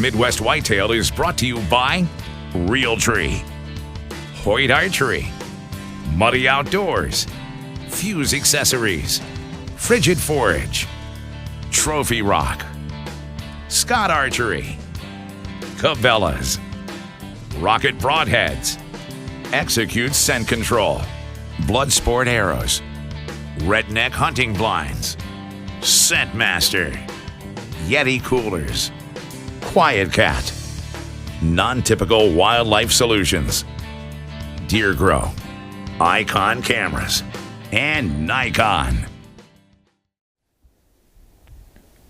Midwest Whitetail is brought to you by Realtree, Hoyt Archery, Muddy Outdoors, Fuse Accessories, Frigid Forage, Trophy Rock, Scott Archery, Cabela's, Rocket Broadheads, Execute Scent Control, Bloodsport Arrows, Redneck Hunting Blinds, Scent Master, Yeti Coolers, Quiet Cat, Non-Typical Wildlife Solutions, Deer Grow, Icon Cameras, and Nikon.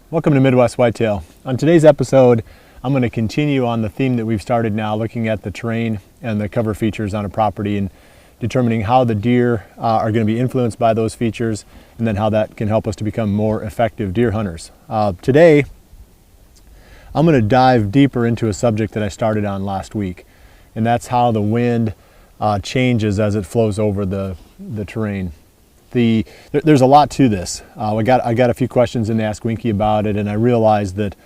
Welcome to Midwest Whitetail. On today's episode, I'm going to continue on the theme that we've started now, looking at the terrain and the cover features on a property and determining how the deer are going to be influenced by those features, and then how that can help us to become more effective deer hunters. Today, I'm going to dive deeper into a subject that I started on last week, and that's how the wind changes as it flows over the terrain. There's a lot to this. I got a few questions in to ask Winky about it, and I realized that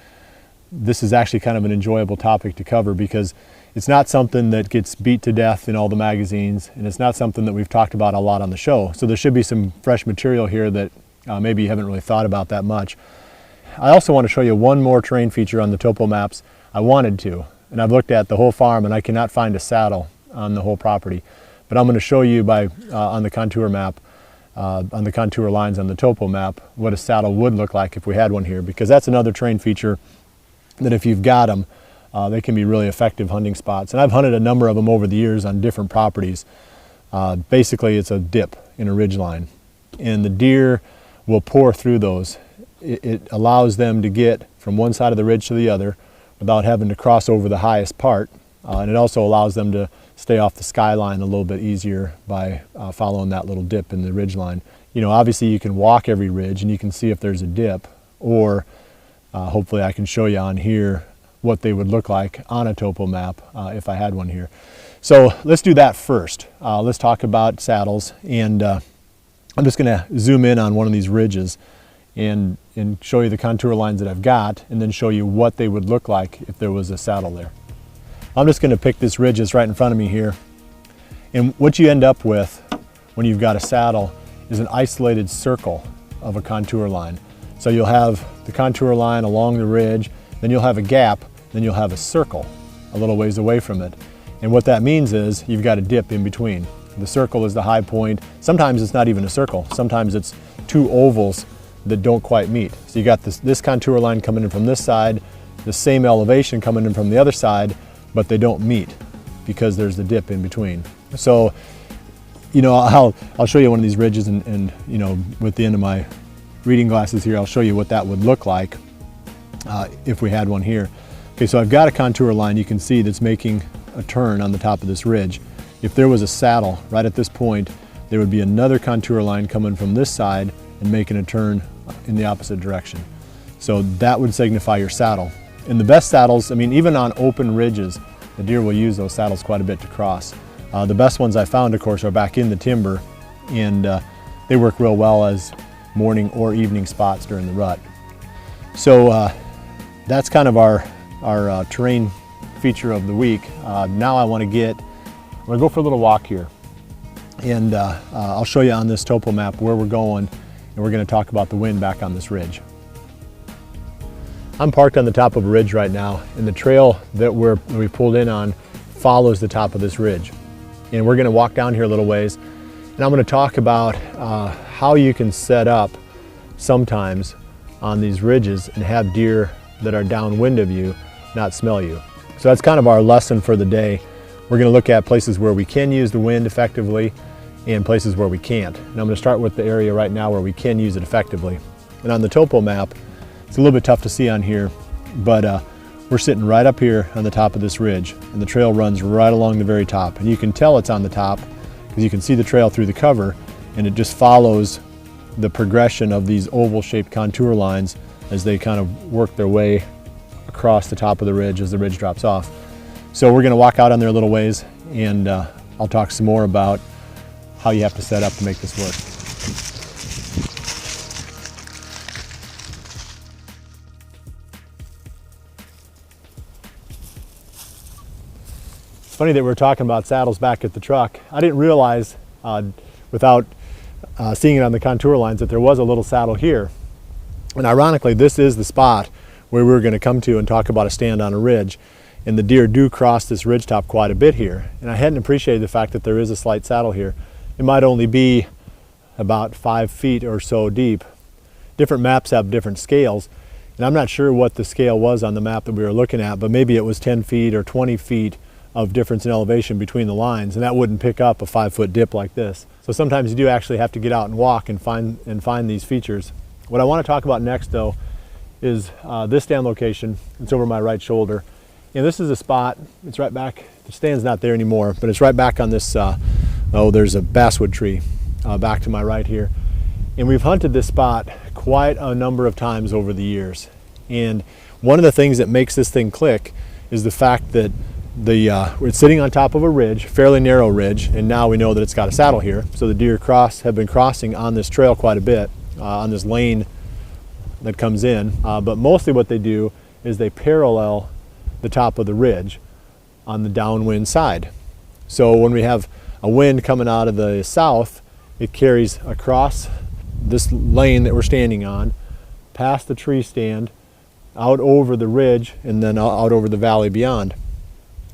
this is actually kind of an enjoyable topic to cover because it's not something that gets beat to death in all the magazines, and it's not something that we've talked about a lot on the show. So there should be some fresh material here that maybe you haven't really thought about that much. I also want to show you one more terrain feature on the topo maps. I wanted to, and I've looked at the whole farm and I cannot find a saddle on the whole property. But I'm going to show you on the contour map, on the contour lines on the topo map, what a saddle would look like if we had one here, because that's another terrain feature that if you've got them, they can be really effective hunting spots. And I've hunted a number of them over the years on different properties. Basically, it's a dip in a ridge line, and the deer will pour through those. It allows them to get from one side of the ridge to the other without having to cross over the highest part, and it also allows them to stay off the skyline a little bit easier by following that little dip in the ridge line. You know, obviously you can walk every ridge and you can see if there's a dip, or hopefully I can show you on here what they would look like on a topo map if I had one here. So let's do that first. Let's talk about saddles, and I'm just going to zoom in on one of these ridges and show you the contour lines that I've got, and then show you what they would look like if there was a saddle there. I'm just going to pick this ridge that's right in front of me here, and what you end up with when you've got a saddle is an isolated circle of a contour line. So you'll have the contour line along the ridge, then you'll have a gap, then you'll have a circle a little ways away from it. And what that means is you've got a dip in between. The circle is the high point. Sometimes it's not even a circle. Sometimes it's two ovals that don't quite meet. So you got this contour line coming in from this side, the same elevation coming in from the other side, but they don't meet because there's the dip in between. So, you know, I'll show you one of these ridges, and you know, with the end of my reading glasses here, I'll show you what that would look like if we had one here. Okay, so I've got a contour line you can see that's making a turn on the top of this ridge. If there was a saddle right at this point, there would be another contour line coming from this side and making a turn in the opposite direction. So that would signify your saddle. And the best saddles, I mean, even on open ridges, the deer will use those saddles quite a bit to cross. The best ones I found, of course, are back in the timber, and they work real well as morning or evening spots during the rut. So that's kind of our terrain feature of the week. Now I'm gonna go for a little walk here, and I'll show you on this topo map where we're going, and we're gonna talk about the wind back on this ridge. I'm parked on the top of a ridge right now, and the trail that we pulled in on follows the top of this ridge. And we're gonna walk down here a little ways, and I'm gonna talk about how you can set up sometimes on these ridges and have deer that are downwind of you not smell you. So that's kind of our lesson for the day. We're going to look at places where we can use the wind effectively and places where we can't. And I'm going to start with the area right now where we can use it effectively. And on the topo map, it's a little bit tough to see on here, but we're sitting right up here on the top of this ridge, and the trail runs right along the very top. And you can tell it's on the top because you can see the trail through the cover, and it just follows the progression of these oval-shaped contour lines as they kind of work their way across the top of the ridge as the ridge drops off. So we're going to walk out on there a little ways, and I'll talk some more about how you have to set up to make this work. It's funny that we're talking about saddles back at the truck. I didn't realize without seeing it on the contour lines that there was a little saddle here. And ironically, this is the spot where we were going to come to and talk about a stand on a ridge. And the deer do cross this ridge top quite a bit here. And I hadn't appreciated the fact that there is a slight saddle here. It might only be about 5 feet or so deep. Different maps have different scales. And I'm not sure what the scale was on the map that we were looking at, but maybe it was 10 feet or 20 feet of difference in elevation between the lines, and that wouldn't pick up a 5-foot dip like this. So sometimes you do actually have to get out and walk and find these features. What I want to talk about next though is this stand location. It's over my right shoulder. And this is a spot, it's right back, the stand's not there anymore, but it's right back on this, there's a basswood tree back to my right here. And we've hunted this spot quite a number of times over the years. And one of the things that makes this thing click is the fact that we're sitting on top of a ridge, fairly narrow ridge, and now we know that it's got a saddle here. So the deer have been crossing on this trail quite a bit, on this lane that comes in. But mostly what they do is they parallel the top of the ridge on the downwind side. So when we have a wind coming out of the south, it carries across this lane that we're standing on, past the tree stand, out over the ridge, and then out over the valley beyond.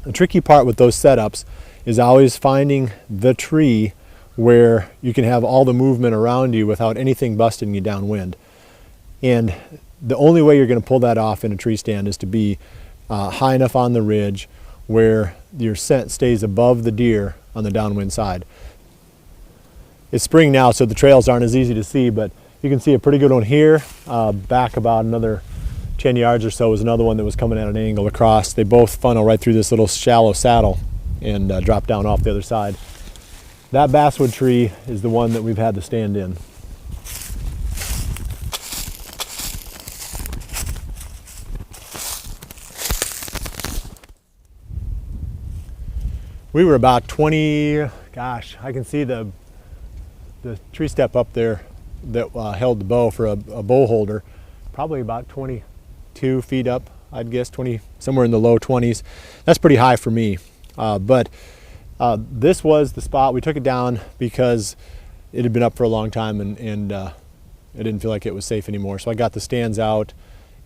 The tricky part with those setups is always finding the tree where you can have all the movement around you without anything busting you downwind. And the only way you're going to pull that off in a tree stand is to be high enough on the ridge where your scent stays above the deer on the downwind side. It's spring now, so the trails aren't as easy to see, but you can see a pretty good one here. Back about another 10 yards or so was another one that was coming at an angle across. They both funnel right through this little shallow saddle and drop down off the other side. That basswood tree is the one that we've had to stand in. We were about 20, gosh, I can see the tree step up there that held the bow for a bow holder, probably about 22 feet up, I'd guess, somewhere in the low 20s. That's pretty high for me. But this was the spot. We took it down because it had been up for a long time and I didn't feel like it was safe anymore. So I got the stands out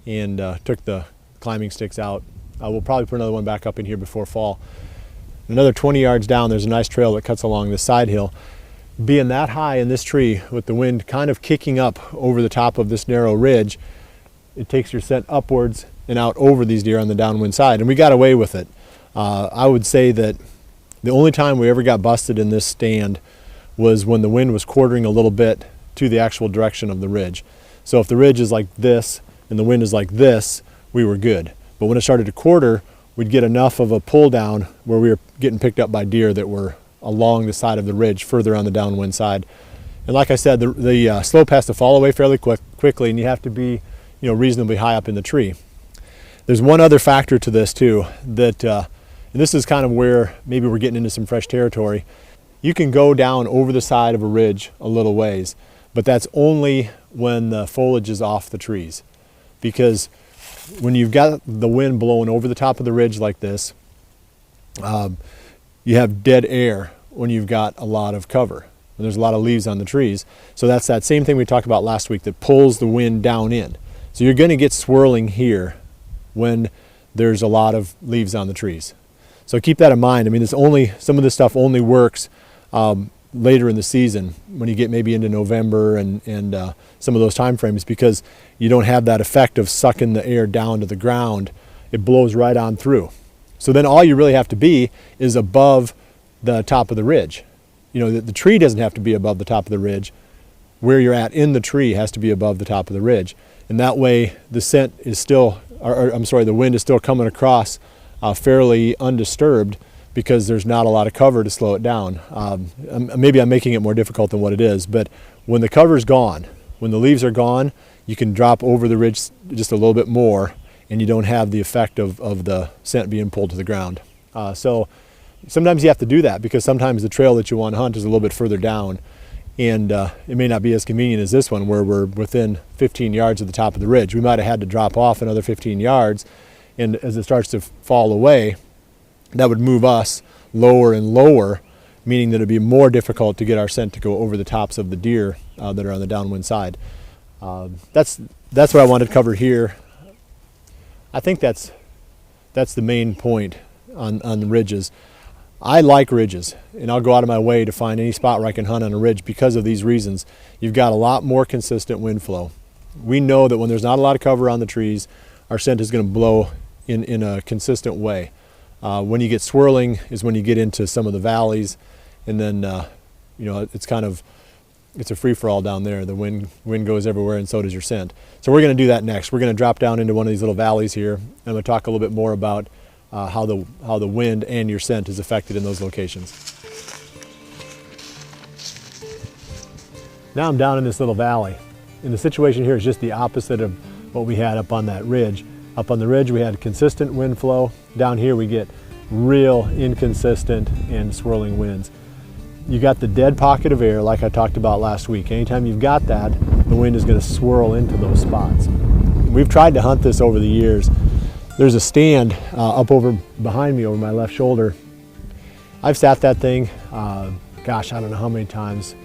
and took the climbing sticks out. We'll probably put another one back up in here before fall. Another 20 yards down, there's a nice trail that cuts along the side hill. Being that high in this tree with the wind kind of kicking up over the top of this narrow ridge, it takes your scent upwards and out over these deer on the downwind side, and we got away with it. I would say that the only time we ever got busted in this stand was when the wind was quartering a little bit to the actual direction of the ridge. So if the ridge is like this and the wind is like this, we were good. But when it started to quarter, we'd get enough of a pull down where we were getting picked up by deer that were along the side of the ridge further on the downwind side. And like I said, the slope has to fall away fairly quickly, and you have to be reasonably high up in the tree. There's one other factor to this too, that and this is kind of where maybe we're getting into some fresh territory. You can go down over the side of a ridge a little ways, but that's only when the foliage is off the trees. Because when you've got the wind blowing over the top of the ridge like this, you have dead air when you've got a lot of cover. When there's a lot of leaves on the trees. So that's that same thing we talked about last week that pulls the wind down in. So you're going to get swirling here when there's a lot of leaves on the trees. So keep that in mind. I mean, some of this stuff only works later in the season when you get maybe into November and some of those time frames, because you don't have that effect of sucking the air down to the ground. It blows right on through. So then all you really have to be is above the top of the ridge. The tree doesn't have to be above the top of the ridge. Where you're at in the tree has to be above the top of the ridge. And that way the scent is still, the wind is still coming across fairly undisturbed, because there's not a lot of cover to slow it down. Maybe I'm making it more difficult than what it is, but when the cover's gone, when the leaves are gone, you can drop over the ridge just a little bit more, and you don't have the effect of the scent being pulled to the ground. So sometimes you have to do that, because sometimes the trail that you want to hunt is a little bit further down, and it may not be as convenient as this one where we're within 15 yards of the top of the ridge. We might have had to drop off another 15 yards, and as it starts to fall away, that would move us lower and lower, meaning that it'd be more difficult to get our scent to go over the tops of the deer that are on the downwind side. That's what I wanted to cover here. I think that's the main point on the ridges. I like ridges, and I'll go out of my way to find any spot where I can hunt on a ridge because of these reasons. You've got a lot more consistent wind flow. We know that when there's not a lot of cover on the trees, our scent is going to blow in a consistent way. When you get swirling is when you get into some of the valleys, and then it's a free-for-all down there. The wind goes everywhere, and so does your scent. So we're going to do that next. We're going to drop down into one of these little valleys here, and I'm going to talk a little bit more about how the wind and your scent is affected in those locations. Now I'm down in this little valley, and the situation here is just the opposite of what we had up on that ridge. Up on the ridge we had consistent wind flow. Down here we get real inconsistent and swirling winds. You got the dead pocket of air like I talked about last week. Anytime you've got that, the wind is going to swirl into those spots. We've tried to hunt this over the years. There's a stand up over behind me over my left shoulder. I've sat that thing, gosh, I don't know how many times,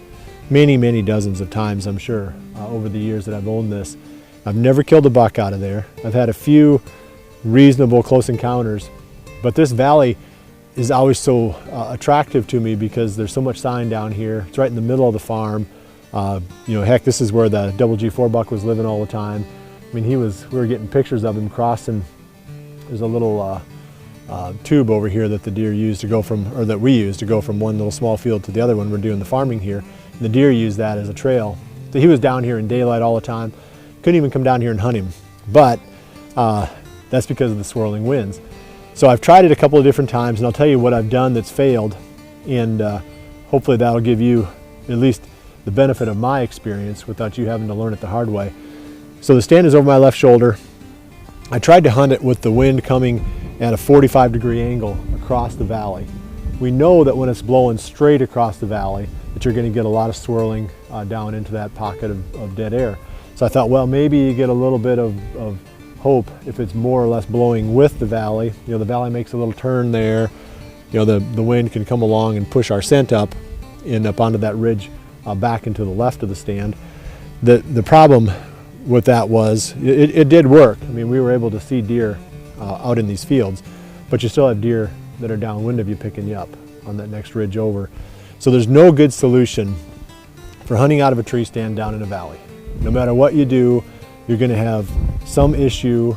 many dozens of times I'm sure, over the years that I've owned this. I've never killed a buck out of there. I've had a few reasonable close encounters, but this valley is always so attractive to me because there's so much sign down here. It's right in the middle of the farm. Heck, this is where the double G4 buck was living all the time. I mean, we were getting pictures of him crossing. There's a little tube over here that the deer used to go from, or that we used to go from one little small field to the other when we're doing the farming here. And the deer used that as a trail. So he was down here in daylight all the time. Couldn't even come down here and hunt him. But that's because of the swirling winds. So I've tried it a couple of different times, and I'll tell you what I've done that's failed, and hopefully that'll give you at least the benefit of my experience without you having to learn it the hard way. So the stand is over my left shoulder. I tried to hunt it with the wind coming at a 45-degree angle across the valley. We know that when it's blowing straight across the valley that you're going to get a lot of swirling down into that pocket of dead air. So I thought, well, maybe you get a little bit of hope if it's more or less blowing with the valley. The valley makes a little turn there. The wind can come along and push our scent up and up onto that ridge back into the left of the stand. The problem with that was it did work. I mean, we were able to see deer out in these fields, but you still have deer that are downwind of you picking you up on that next ridge over. So there's no good solution for hunting out of a tree stand down in a valley. No matter what you do, you're going to have some issue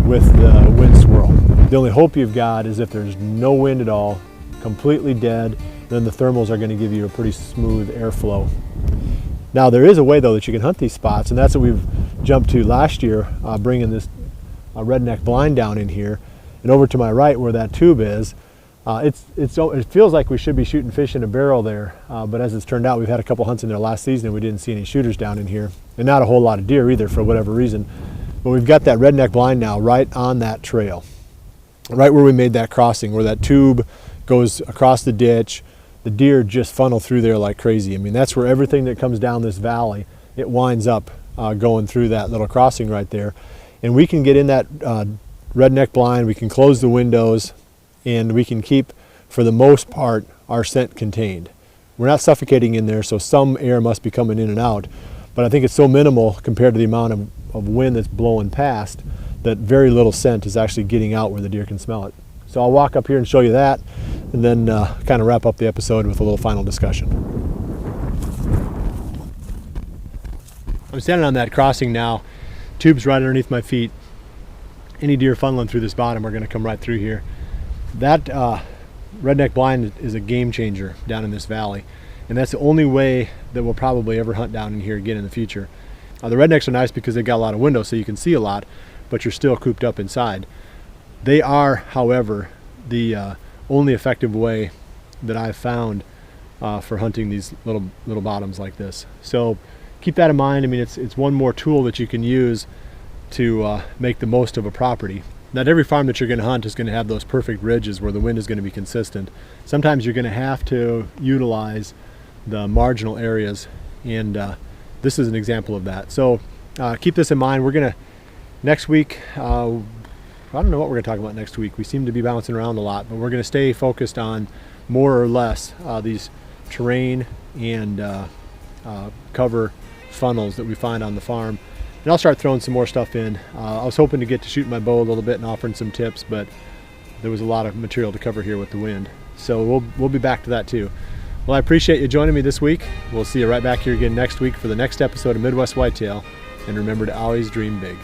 with the wind swirl. The only hope you've got is if there's no wind at all, completely dead, then the thermals are going to give you a pretty smooth airflow. Now there is a way though that you can hunt these spots, and that's what we've jumped to last year, bringing this redneck blind down in here, and over to my right where that tube is. It feels like we should be shooting fish in a barrel there, but as it's turned out, we've had a couple hunts in there last season and we didn't see any shooters down in here, and not a whole lot of deer either for whatever reason. But we've got that redneck blind now right on that trail, right where we made that crossing, where that tube goes across the ditch. The deer just funnel through there like crazy. I mean, that's where everything that comes down this valley, it winds up going through that little crossing right there. And we can get in that redneck blind, we can close the windows, and we can keep, for the most part, our scent contained. We're not suffocating in there, so some air must be coming in and out, but I think it's so minimal compared to the amount of wind that's blowing past that very little scent is actually getting out where the deer can smell it. So I'll walk up here and show you that, and then kind of wrap up the episode with a little final discussion. I'm standing on that crossing now. Tube's right underneath my feet. Any deer funneling through this bottom are going to come right through here. That redneck blind is a game changer down in this valley, and that's the only way that we'll probably ever hunt down in here again in the future. The rednecks are nice because they've got a lot of windows so you can see a lot, but you're still cooped up inside. They are, however, the only effective way that I've found for hunting these little bottoms like this. So keep that in mind. I mean, it's one more tool that you can use to make the most of a property. Not every farm that you're going to hunt is going to have those perfect ridges where the wind is going to be consistent. Sometimes you're going to have to utilize the marginal areas, and this is an example of that. So keep this in mind. We're going to, next week, I don't know what we're going to talk about next week. We seem to be bouncing around a lot, but we're going to stay focused on more or less these terrain and cover funnels that we find on the farm. And I'll start throwing some more stuff in. I was hoping to get to shoot my bow a little bit and offering some tips, but there was a lot of material to cover here with the wind. So we'll be back to that too. Well, I appreciate you joining me this week. We'll see you right back here again next week for the next episode of Midwest Whitetail. And remember to always dream big.